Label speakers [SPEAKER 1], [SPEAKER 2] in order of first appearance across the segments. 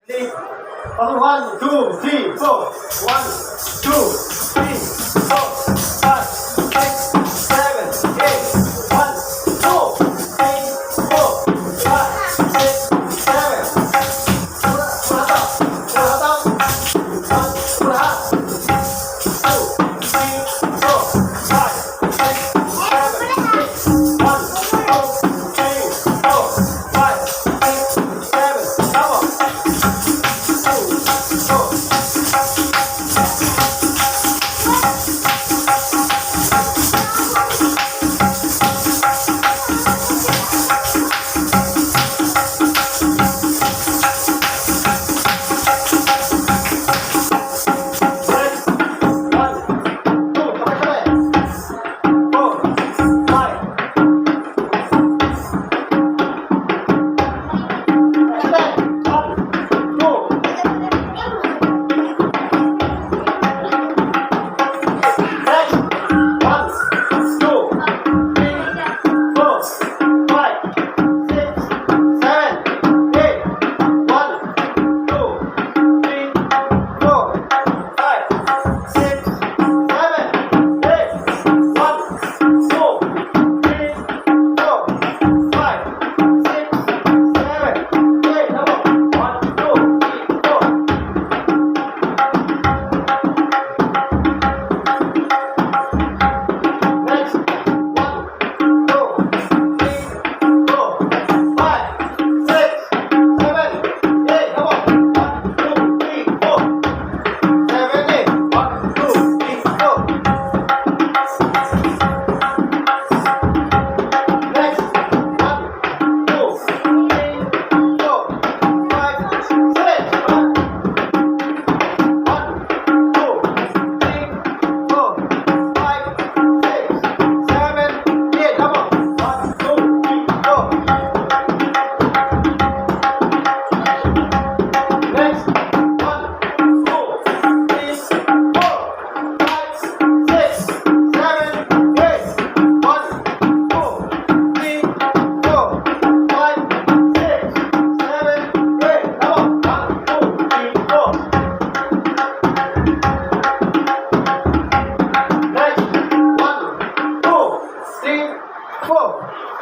[SPEAKER 1] three. One, two, three, four. One, two, three, four, five, six, seven, eight. One, two, three, four, five, six, seven. Ulang. One, ulang. Two, three, four, five, six, seven, eight. One, two, three, four, five, six, seven. Come on.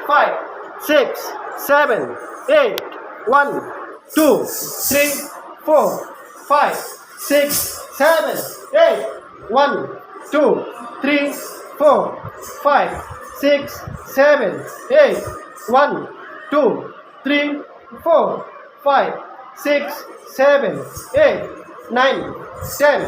[SPEAKER 1] Five, six, seven, eight. One, two, three, four, five, six, seven, eight. One, two, three, four, five, six, seven, eight. One, two, three, four, five, six, seven, eight, 9, 10,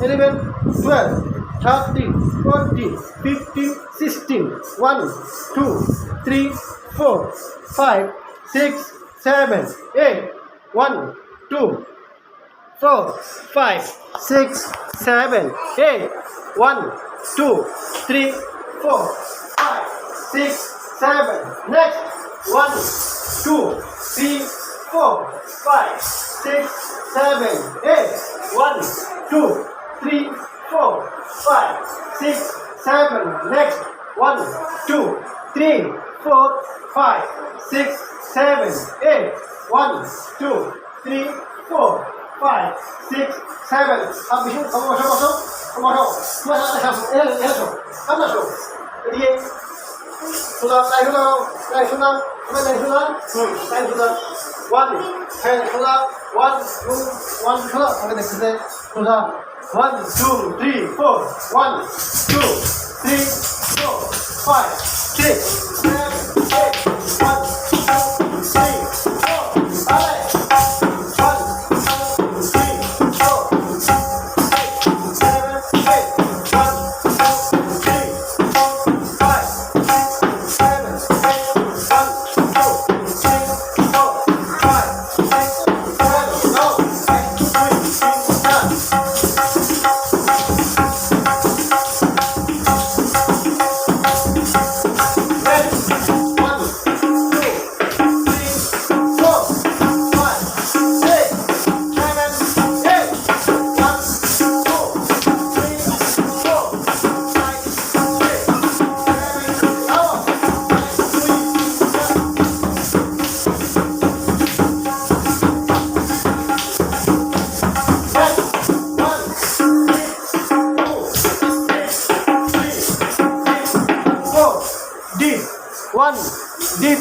[SPEAKER 1] 11, 12, 13, 14, 15, 16. 1, 2, 3, 4, 5, 6, 7, 8. 1, 2, 4, 5, 6, 7, 8. 1, 2, 3, 4, 5, 6, 7. Next. 1, 2, 3, 4, 5, 6, 7, 8. 1, 2, 3, 4, 5, 6, 7. Next. 1, 2, 3, 4, 5, 6, 7, 8. 1, 2, 3, 4, 5, 6, 7. Sudah, naik sudah. One, ten, sudah. One, two, one, sudah. Sampai next day, sudah. 1, 2, 3, 4. 1, 2, 3, 4, 5, 6, 7, 8. 1, 2, 3, 4. Balik. 1, 2, 3, 4, 5, 6, 7, 8. 1, 2, 3, 4, 5, 6, 7, 8. 1, 2, 3, 4, 5, 6, 7. No. 1, 2, 3, 4. deep, one, deep,